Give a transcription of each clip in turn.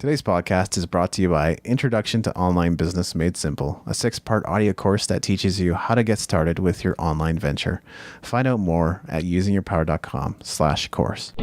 Today's podcast is brought to you by Introduction to Online Business Made Simple, a 6-part audio course that teaches you how to get started with your online venture. Find out more at usingyourpower.com/course.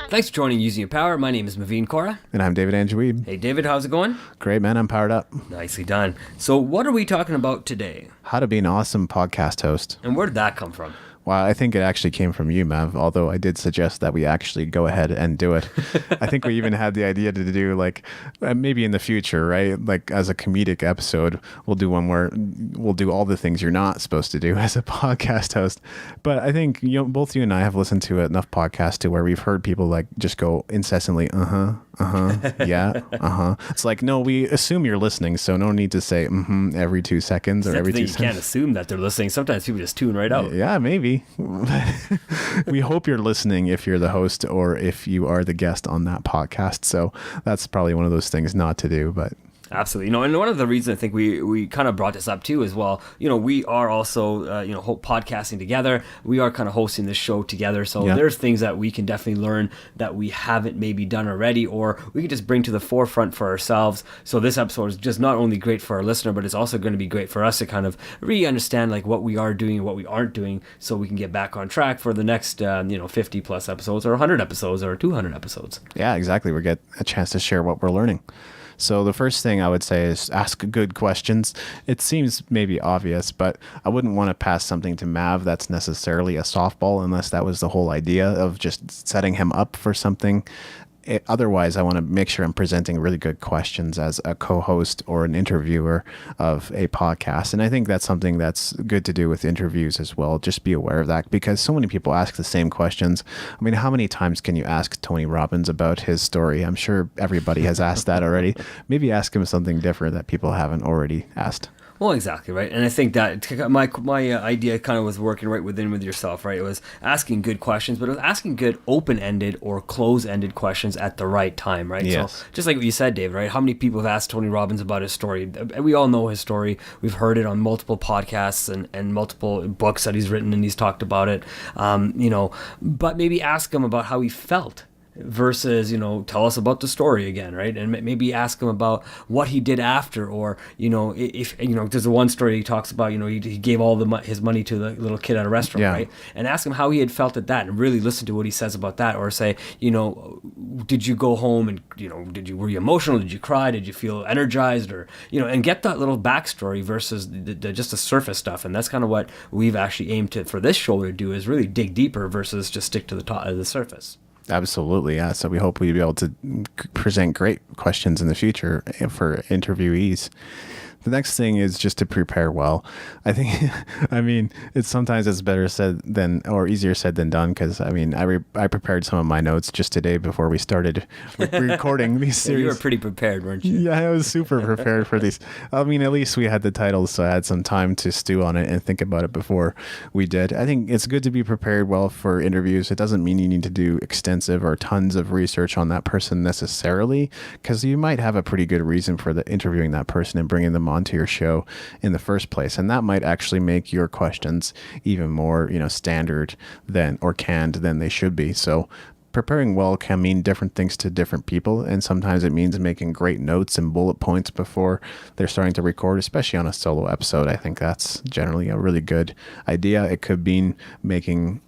Thanks for joining Using Your Power. My name is Maveen, Kaura. And I'm David Wiebe. Hey, David, how's it going? Great, man. I'm powered up. Nicely done. So what are we talking about today? How to be an awesome podcast host. And where did that come from? Well, I think it actually came from you, Mav, although I did suggest that we actually go ahead and do it. I think we even had the idea to do maybe in the future, right? Like as a comedic episode, we'll do one where we'll do all the things you're not supposed to do as a podcast host. But I think both you and I have listened to enough podcasts to where we've heard people just go incessantly, yeah, It's like, no, we assume you're listening, so no need to say every 2 seconds or every 2 seconds. You can't assume that they're listening. Sometimes people just tune right out. Yeah, maybe. We hope you're listening if you're the host or if you are the guest on that podcast. So that's probably one of those things not to do, but... Absolutely. And one of the reasons I think we kind of brought this up too as well, we are also, podcasting together. We are kind of hosting this show together. So There's things that we can definitely learn that we haven't maybe done already, or we can just bring to the forefront for ourselves. So this episode is just not only great for our listener, but it's also going to be great for us to kind of re-understand what we are doing and what we aren't doing, so we can get back on track for the next, 50 plus episodes or 100 episodes or 200 episodes. Yeah, exactly. We get a chance to share what we're learning. So the first thing I would say is ask good questions. It seems maybe obvious, but I wouldn't want to pass something to Mav that's necessarily a softball unless that was the whole idea of just setting him up for something. Otherwise, I want to make sure I'm presenting really good questions as a co-host or an interviewer of a podcast. And I think that's something that's good to do with interviews as well. Just be aware of that, because so many people ask the same questions. I mean, how many times can you ask Tony Robbins about his story? I'm sure everybody has asked that already. Maybe ask him something different that people haven't already asked. Well, exactly, right. And I think that my idea kind of was working right with yourself, right? It was asking good questions, but it was asking good open-ended or close-ended questions at the right time, right? Yes. So just like what you said, Dave, right? How many people have asked Tony Robbins about his story? We all know his story. We've heard it on multiple podcasts and multiple books that he's written, and he's talked about it, but maybe ask him about how he felt. Versus, tell us about the story again, right? And maybe ask him about what he did after, or, if, there's the one story he talks about, he gave all his money to the little kid at a restaurant, right? And ask him how he had felt at that, and really listen to what he says about that, or say, did you go home and, were you emotional? Did you cry? Did you feel energized? Or, and get that little backstory versus just the surface stuff. And that's kind of what we've actually aimed for this show to do, is really dig deeper versus just stick to the top of the surface. Absolutely, yeah. So we hope we'll be able to present great questions in the future for interviewees. The next thing is just to prepare well. I think, it's better said than, or easier said than done, because, I prepared some of my notes just today before we started recording these series. You were pretty prepared, weren't you? Yeah, I was super prepared for these. At least we had the titles, so I had some time to stew on it and think about it before we did. I think it's good to be prepared well for interviews. It doesn't mean you need to do extensive or tons of research on that person necessarily, because you might have a pretty good reason for interviewing that person and bringing them onto your show in the first place, and that might actually make your questions even more standard or canned than they should be. So preparing well can mean different things to different people, and sometimes it means making great notes and bullet points before they're starting to record, especially on a solo episode. I think that's generally a really good idea. It could mean making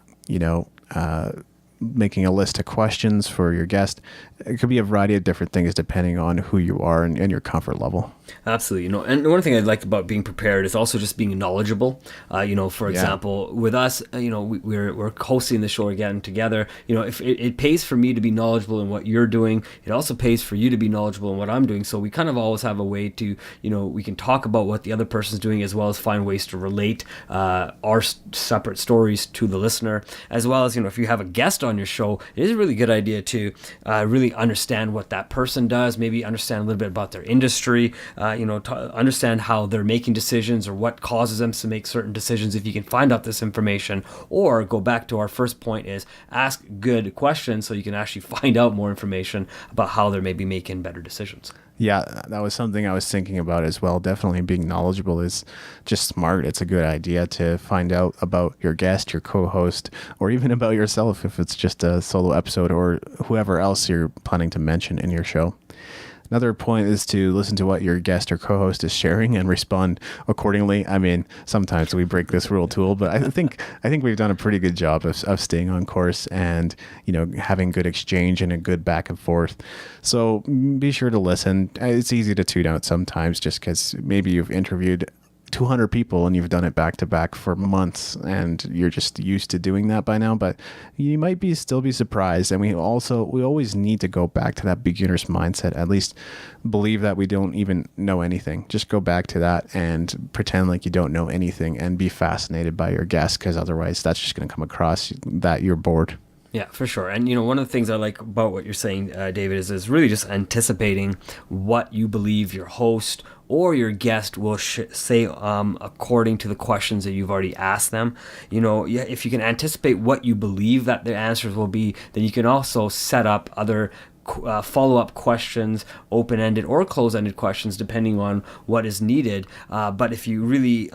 a list of questions for your guest. It could be a variety of different things depending on who you are and your comfort level. Absolutely. And one thing I like about being prepared is also just being knowledgeable. For example, with us, we're hosting the show again together. If it pays for me to be knowledgeable in what you're doing, it also pays for you to be knowledgeable in what I'm doing. So we kind of always have a way to, we can talk about what the other person's doing, as well as find ways to relate our separate stories to the listener, as well as, if you have a guest on on your show, it is a really good idea to really understand what that person does, maybe understand a little bit about their industry, understand how they're making decisions or what causes them to make certain decisions if you can find out this information. Or go back to our first point is ask good questions so you can actually find out more information about how they're maybe making better decisions. Yeah, that was something I was thinking about as well. Definitely being knowledgeable is just smart. It's a good idea to find out about your guest, your co-host, or even about yourself if it's just a solo episode, or whoever else you're planning to mention in your show. Another point is to listen to what your guest or co-host is sharing and respond accordingly. I mean, sometimes we break this rule too, but I think we've done a pretty good job of staying on course and, having good exchange and a good back and forth. So be sure to listen. It's easy to tune out sometimes just because maybe you've interviewed 200 people and you've done it back to back for months and you're just used to doing that by now, but you might still be surprised. And we always need to go back to that beginner's mindset, at least believe that we don't even know anything. Just go back to that and pretend like you don't know anything and be fascinated by your guest, because otherwise that's just going to come across that you're bored. Yeah, for sure. And, one of the things I like about what you're saying, David, is really just anticipating what you believe your host or your guest will say according to the questions that you've already asked them. If you can anticipate what you believe that their answers will be, then you can also set up other follow-up questions, open-ended or close-ended questions, depending on what is needed. But if you really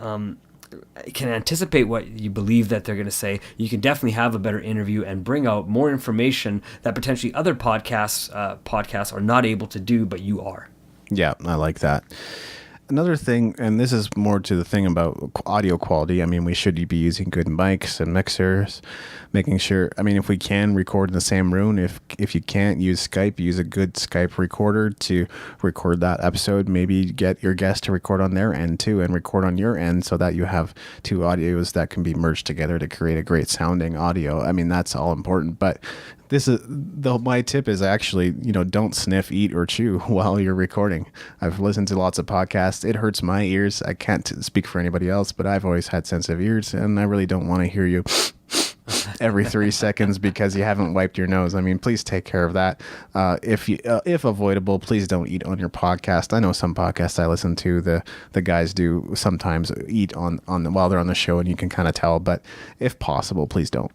can anticipate what you believe that they're going to say, you can definitely have a better interview and bring out more information that potentially other podcasts are not able to do, but you are. Yeah, I like that. Another thing, and this is more to the thing about audio quality. I mean, we should be using good mics and mixers, making sure, if we can record in the same room, if you can't use Skype, use a good Skype recorder to record that episode. Maybe get your guest to record on their end too and record on your end so that you have two audios that can be merged together to create a great sounding audio. That's all important, but my tip is actually, don't sniff, eat, or chew while you're recording. I've listened to lots of podcasts. It hurts my ears. I can't speak for anybody else, but I've always had sensitive ears, and I really don't want to hear you every 3 seconds because you haven't wiped your nose. Please take care of that. If avoidable, please don't eat on your podcast. I know some podcasts I listen to, the guys do sometimes eat on while they're on the show, and you can kind of tell. But if possible, please don't.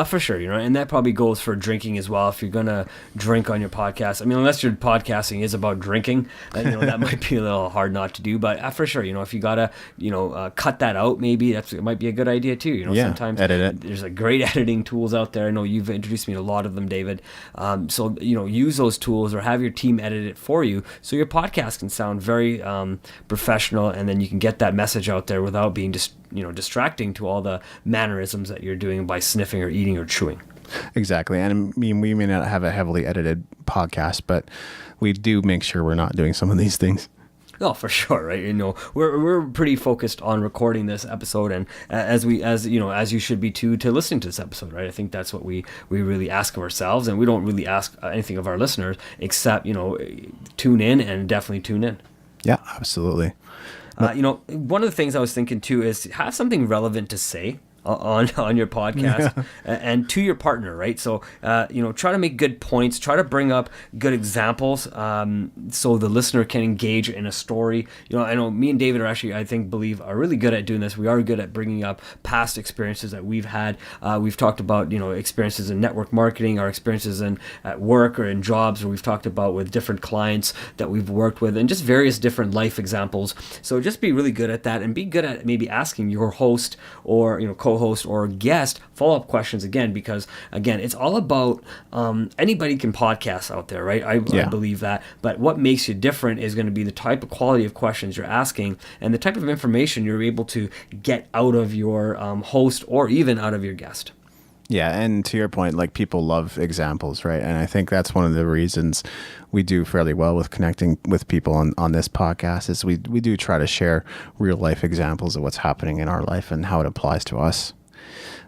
For sure, and that probably goes for drinking as well. If you're gonna drink on your podcast, unless your podcasting is about drinking, that might be a little hard not to do. But for sure, if you gotta, cut that out, maybe it might be a good idea too. Sometimes edit it. There's great editing tools out there. I know you've introduced me to a lot of them, David. So use those tools or have your team edit it for you, so your podcast can sound very professional, and then you can get that message out there without being just distracting to all the mannerisms that you're doing by sniffing or eating or chewing. Exactly. And we may not have a heavily edited podcast, but we do make sure we're not doing some of these things. Oh, for sure, right? We're pretty focused on recording this episode, and as you should be too, to listening to this episode, right? I think that's what we really ask of ourselves, and we don't really ask anything of our listeners except tune in, and definitely tune in. Yeah, absolutely. One of the things I was thinking too is have something relevant to say on your podcast and to your partner, right? So, try to make good points, try to bring up good examples so the listener can engage in a story. I know me and David are actually, I think, are really good at doing this. We are good at bringing up past experiences that we've had. We've talked about, experiences in network marketing, our experiences at work or in jobs, or we've talked about with different clients that we've worked with, and just various different life examples. So just be really good at that, and be good at maybe asking your host or, co-host or guest follow-up questions again, because again, it's all about anybody can podcast out there, right? I believe that, but what makes you different is going to be the type of quality of questions you're asking and the type of information you're able to get out of your host or even out of your guest. Yeah, and to your point, people love examples, right? And I think that's one of the reasons we do fairly well with connecting with people on this podcast is we do try to share real life examples of what's happening in our life and how it applies to us.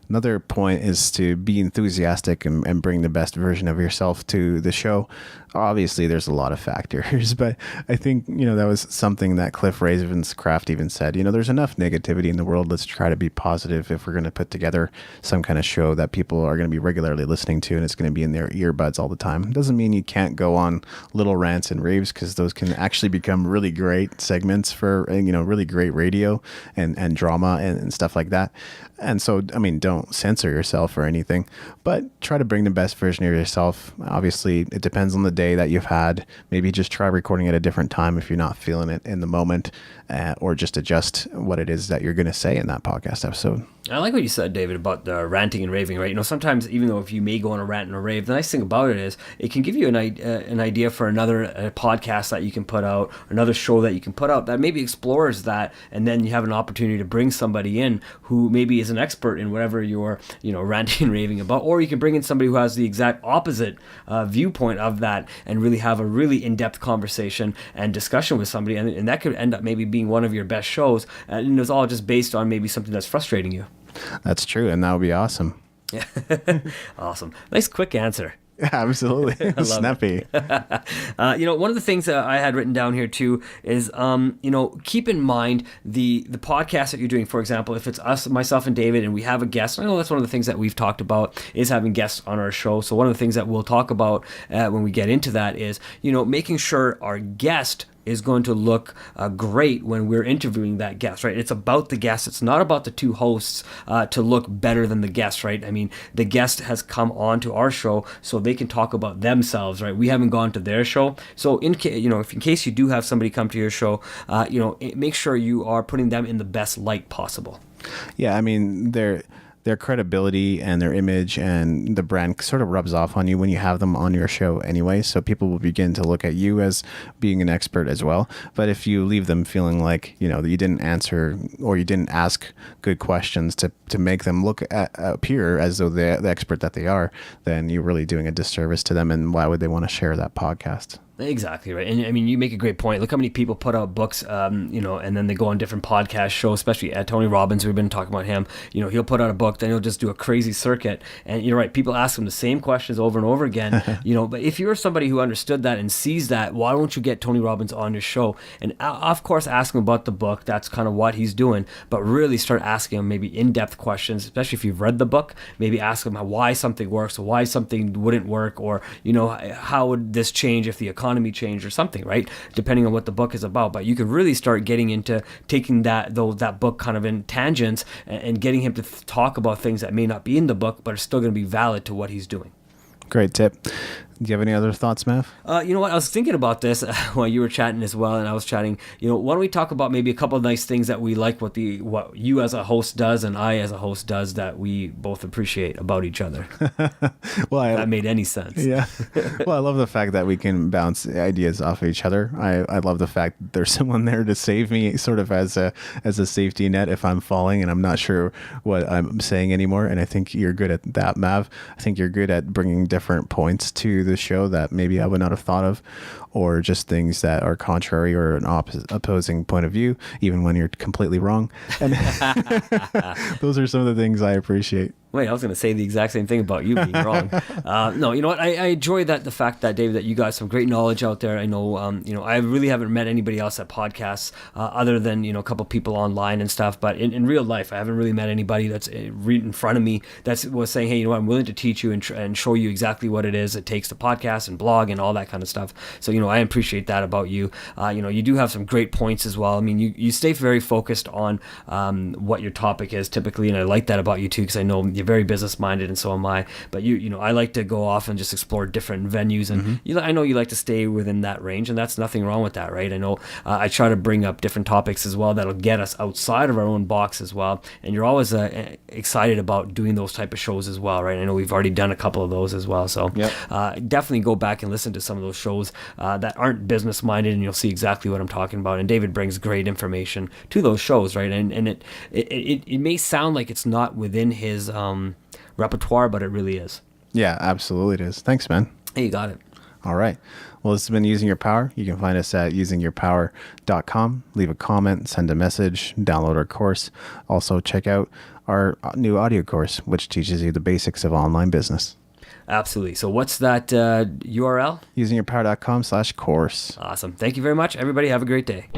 Another point is to be enthusiastic and bring the best version of yourself to the show. Obviously, there's a lot of factors, but I think, that was something that Cliff Ravenscraft even said. There's enough negativity in the world. Let's try to be positive if we're going to put together some kind of show that people are going to be regularly listening to, and it's going to be in their earbuds all the time. It doesn't mean you can't go on little rants and raves, because those can actually become really great segments for, really great radio and drama and stuff like that. And so, don't censor yourself or anything, but try to bring the best version of yourself. Obviously, it depends on the day that you've had. Maybe just try recording at a different time if you're not feeling it in the moment, or just adjust what it is that you're going to say in that podcast episode. I like what you said, David, about the ranting and raving, right? Sometimes even though if you may go on a rant and a rave, the nice thing about it is it can give you an idea for another podcast that you can put out, another show that you can put out that maybe explores that, and then you have an opportunity to bring somebody in who maybe is an expert in whatever you're, ranting and raving about, or you can bring in somebody who has the exact opposite viewpoint of that and really have a really in-depth conversation and discussion with somebody, and that could end up maybe being one of your best shows, and it's all just based on maybe something that's frustrating you. That's true, and that would be awesome. Yeah. Awesome. Nice quick answer. Yeah, absolutely. Snappy. One of the things that I had written down here too is, keep in mind the podcast that you're doing. For example, if it's us, myself and David, and we have a guest, I know that's one of the things that we've talked about is having guests on our show. So one of the things that we'll talk about when we get into that is, making sure our guest is going to look great when we're interviewing that guest, right? It's about the guest. It's not about the two hosts to look better than the guest, right? I mean, the guest has come on to our show so they can talk about themselves, right? We haven't gone to their show. So in case you do have somebody come to your show, make sure you are putting them in the best light possible. Yeah, their credibility and their image and the brand sort of rubs off on you when you have them on your show anyway. So people will begin to look at you as being an expert as well. But if you leave them feeling like, that you didn't answer or you didn't ask good questions to make them appear as though they're the expert that they are, then you're really doing a disservice to them. And why would they want to share that podcast? Exactly right. And you make a great point. Look how many people put out books, and then they go on different podcast shows, especially Tony Robbins. We've been talking about him. He'll put out a book, then he'll just do a crazy circuit. And you're right. People ask him the same questions over and over again, but if you're somebody who understood that and sees that, why don't you get Tony Robbins on your show? And of course, ask him about the book. That's kind of what he's doing, but really start asking him maybe in-depth questions, especially if you've read the book. Maybe ask him why something works or why something wouldn't work, or, how would this change if the economy changed or something, right? Depending on what the book is about. But you can really start getting into taking that book kind of in tangents and getting him to talk about things that may not be in the book, but are still going to be valid to what he's doing. Great tip. Do you have any other thoughts, Mav? You know what? I was thinking about this while you were chatting as well, and I was chatting. Why don't we talk about maybe a couple of nice things that we like, what you as a host does and I as a host does that we both appreciate about each other. Well, that made any sense. Yeah. Well, I love the fact that we can bounce ideas off of each other. I love the fact that there's someone there to save me, sort of as a safety net if I'm falling and I'm not sure what I'm saying anymore. And I think you're good at that, Mav. I think you're good at bringing different points to the show that maybe I would not have thought of, or just things that are contrary or an opposing point of view, even when you're completely wrong. And those are some of the things I appreciate. Wait, I was going to say the exact same thing about you being wrong. No, you know what? I enjoy the fact that, David, that you got some great knowledge out there. I know, I really haven't met anybody else at podcasts other than, a couple people online and stuff. But in real life, I haven't really met anybody that's right in front of me that was saying, hey, I'm willing to teach you and show you exactly what it is it takes to podcast and blog and all that kind of stuff. So, I appreciate that about you. You do have some great points as well. I mean, you stay very focused on what your topic is typically. And I like that about you too, because I know you're very business minded, and so am I. But I like to go off and just explore different venues, and I know you like to stay within that range, and that's nothing wrong with that, right? I know I try to bring up different topics as well that'll get us outside of our own box as well. And you're always excited about doing those type of shows as well, right? I know we've already done a couple of those as well, so definitely go back and listen to some of those shows that aren't business minded, and you'll see exactly what I'm talking about. And David brings great information to those shows, right? And it may sound like it's not within his repertoire, but it really is. Yeah, absolutely it is. Thanks, man. Hey, you got it. All right. Well, this has been Using Your Power. You can find us at usingyourpower.com. Leave a comment, send a message, download our course. Also, check out our new audio course, which teaches you the basics of online business. Absolutely. So what's that URL? Usingyourpower.com/course. Awesome. Thank you very much, everybody. Have a great day.